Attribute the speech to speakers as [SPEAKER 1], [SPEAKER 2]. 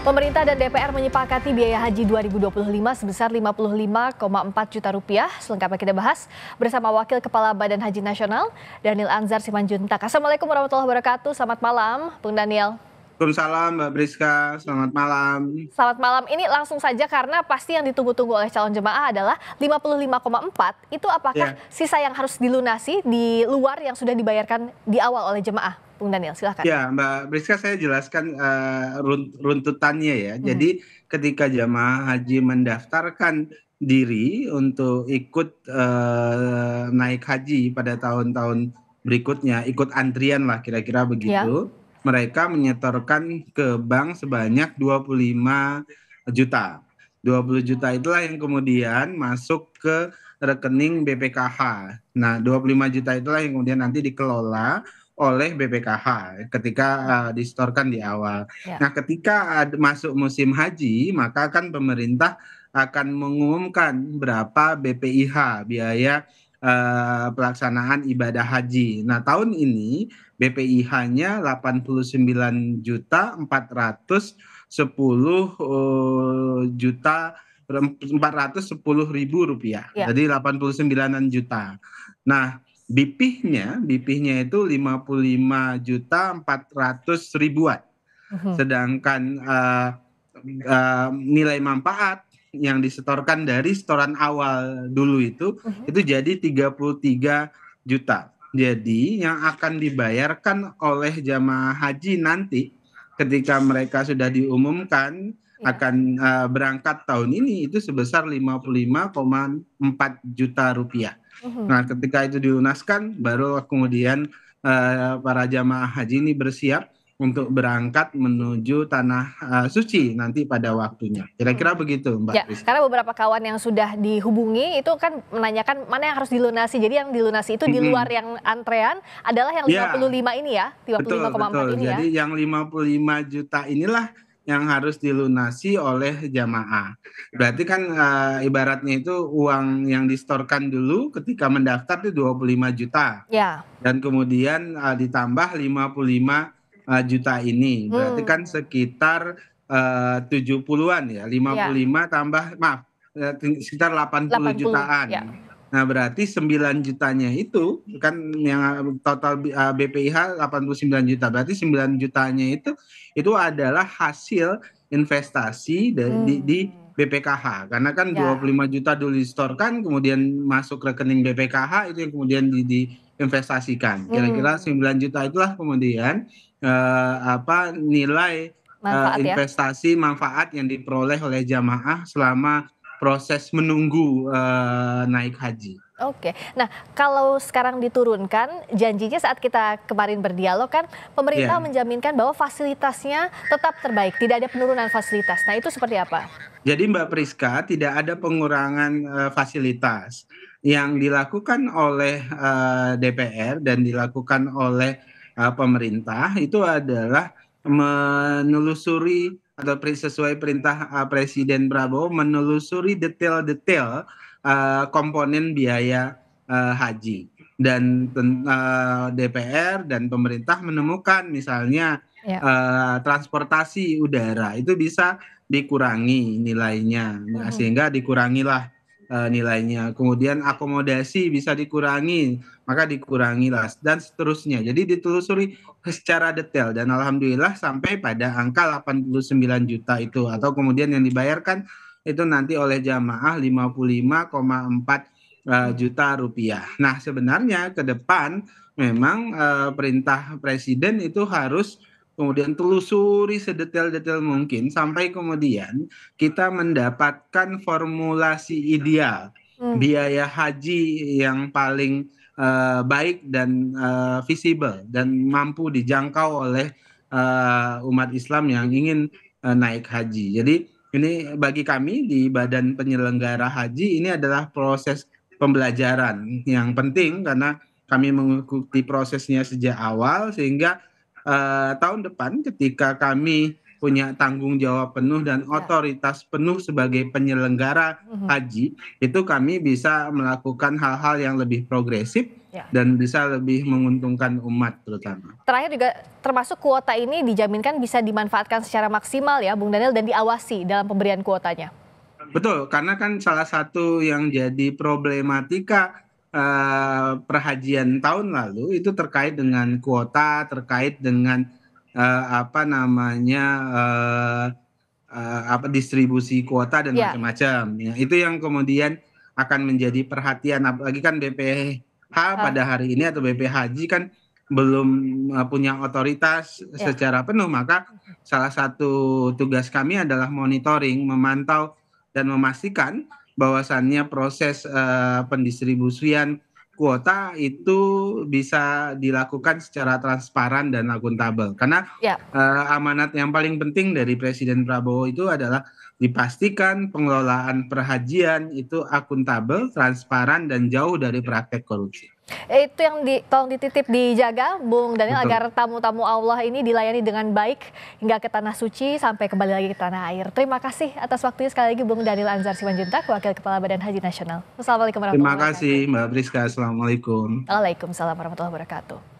[SPEAKER 1] Pemerintah dan DPR menyepakati biaya haji 2025 sebesar Rp55,4 juta. Selengkapnya kita bahas bersama Wakil Kepala Badan Haji Nasional, Daniel Anzar Simanjuntak. Assalamualaikum warahmatullahi wabarakatuh. Selamat malam, Bung Daniel.
[SPEAKER 2] Waalaikumsalam Mbak Priska, selamat malam.
[SPEAKER 1] Selamat malam. Ini langsung saja karena pasti yang ditunggu-tunggu oleh calon jemaah adalah 55,4. Itu apakah sisa yang harus dilunasi di luar yang sudah dibayarkan di awal oleh jemaah? Bung Daniel, silakan.
[SPEAKER 2] Ya, Mbak Priska, saya jelaskan runtutannya ya. Jadi ketika jemaah haji mendaftarkan diri untuk ikut naik haji pada tahun-tahun berikutnya, ikut antrian lah kira-kira begitu. Mereka menyetorkan ke bank sebanyak 25 juta. 20 juta itulah yang kemudian masuk ke rekening BPKH. Nah, 25 juta itulah yang kemudian nanti dikelola oleh BPKH ketika disetorkan di awal. Nah, ketika masuk musim haji, maka kan pemerintah akan mengumumkan berapa BPIH, biaya pelaksanaan ibadah haji. Nah, tahun ini BPIH-nya 89.410 juta rupiah. Jadi 89 juta. Nah, BP-nya itu 55.400.000-an. Sedangkan nilai manfaat yang disetorkan dari setoran awal dulu itu jadi 33 juta. Jadi yang akan dibayarkan oleh jamaah haji nanti ketika mereka sudah diumumkan akan berangkat tahun ini itu sebesar 55,4 juta rupiah. Nah, ketika itu dilunaskan, baru kemudian para jamaah haji ini bersiap untuk berangkat menuju tanah suci nanti pada waktunya. Kira-kira begitu, Mbak.
[SPEAKER 1] Ya, karena beberapa kawan yang sudah dihubungi itu kan menanyakan mana yang harus dilunasi. Jadi yang dilunasi itu di luar yang antrean adalah yang 55 ini ya, 55,4 ini ya.
[SPEAKER 2] Jadi yang 55 juta inilah yang harus dilunasi oleh jamaah. Berarti kan ibaratnya itu uang yang disetorkan dulu ketika mendaftar itu 25 juta. Dan kemudian ditambah 55 juta ini. Berarti kan sekitar 70-an ya. 55 tambah, maaf, sekitar 80 jutaan. Nah, berarti 9 jutanya itu kan yang total BPIH 89 juta. Berarti 9 jutanya itu adalah hasil investasi di BPKH. Karena kan 25 juta dulu disetorkan, kemudian masuk rekening BPKH, itu yang kemudian diinvestasikan. Kira-kira 9 juta itulah kemudian nilai investasi manfaat yang diperoleh oleh jamaah selama proses menunggu naik haji.
[SPEAKER 1] Oke, nah kalau sekarang diturunkan, janjinya saat kita kemarin berdialog kan pemerintah menjaminkan bahwa fasilitasnya tetap terbaik, tidak ada penurunan fasilitas. Nah, itu seperti apa?
[SPEAKER 2] Jadi Mbak Priska, tidak ada pengurangan fasilitas. Yang dilakukan oleh DPR dan dilakukan oleh pemerintah itu adalah menelusuri atau sesuai perintah Presiden Prabowo menelusuri detail-detail komponen biaya haji. Dan DPR dan pemerintah menemukan misalnya transportasi udara itu bisa dikurangi nilainya, sehingga dikurangilah nilainya. Kemudian akomodasi bisa dikurangi, maka dikurangilah, dan seterusnya. Jadi ditelusuri secara detail dan alhamdulillah sampai pada angka 89 juta itu, atau kemudian yang dibayarkan itu nanti oleh jamaah 55,4 juta rupiah. Nah, sebenarnya ke depan memang perintah Presiden itu harus kemudian telusuri sedetail-detail mungkin sampai kemudian kita mendapatkan formulasi ideal biaya haji yang paling baik dan visible dan mampu dijangkau oleh umat Islam yang ingin naik haji. Jadi ini bagi kami di Badan Penyelenggara Haji ini adalah proses pembelajaran yang penting karena kami mengikuti prosesnya sejak awal sehingga tahun depan ketika kami punya tanggung jawab penuh dan
[SPEAKER 1] Ya.
[SPEAKER 2] otoritas penuh sebagai penyelenggara
[SPEAKER 1] Mhm.
[SPEAKER 2] haji, itu kami bisa melakukan hal-hal yang lebih progresif
[SPEAKER 1] Ya.
[SPEAKER 2] dan bisa lebih menguntungkan umat terutama.
[SPEAKER 1] Terakhir juga termasuk kuota ini dijaminkan bisa dimanfaatkan secara maksimal ya Bung Daniel dan diawasi dalam pemberian kuotanya.
[SPEAKER 2] Betul, karena kan salah satu yang jadi problematika perhajian tahun lalu itu terkait dengan kuota, terkait dengan apa namanya distribusi kuota dan
[SPEAKER 1] Ya.
[SPEAKER 2] macam-macam. Ya, itu yang kemudian akan menjadi perhatian, apalagi kan BPH
[SPEAKER 1] Ah,
[SPEAKER 2] pada hari ini atau BP Haji kan belum punya otoritas
[SPEAKER 1] ya.
[SPEAKER 2] secara penuh, maka salah satu tugas kami adalah monitoring, memantau dan memastikan bahwasannya proses pendistribusian kuota itu bisa dilakukan secara transparan dan akuntabel. Karena
[SPEAKER 1] Ya.
[SPEAKER 2] amanat yang paling penting dari Presiden Prabowo itu adalah dipastikan pengelolaan perhajian itu akuntabel, transparan, dan jauh dari praktek korupsi.
[SPEAKER 1] Itu yang tolong dititip dijaga Bung Daniel
[SPEAKER 2] Betul.
[SPEAKER 1] agar tamu-tamu Allah ini dilayani dengan baik hingga ke tanah suci sampai kembali lagi ke tanah air. Terima kasih atas waktunya sekali lagi Bung Daniel Anzar Simanjuntak, Wakil Kepala Badan Haji Nasional. Wassalamualaikum
[SPEAKER 2] Terima
[SPEAKER 1] warahmatullahi
[SPEAKER 2] kasih
[SPEAKER 1] wabarakatuh.
[SPEAKER 2] Mbak Priska. Assalamualaikum.
[SPEAKER 1] Waalaikumsalam warahmatullahi wabarakatuh.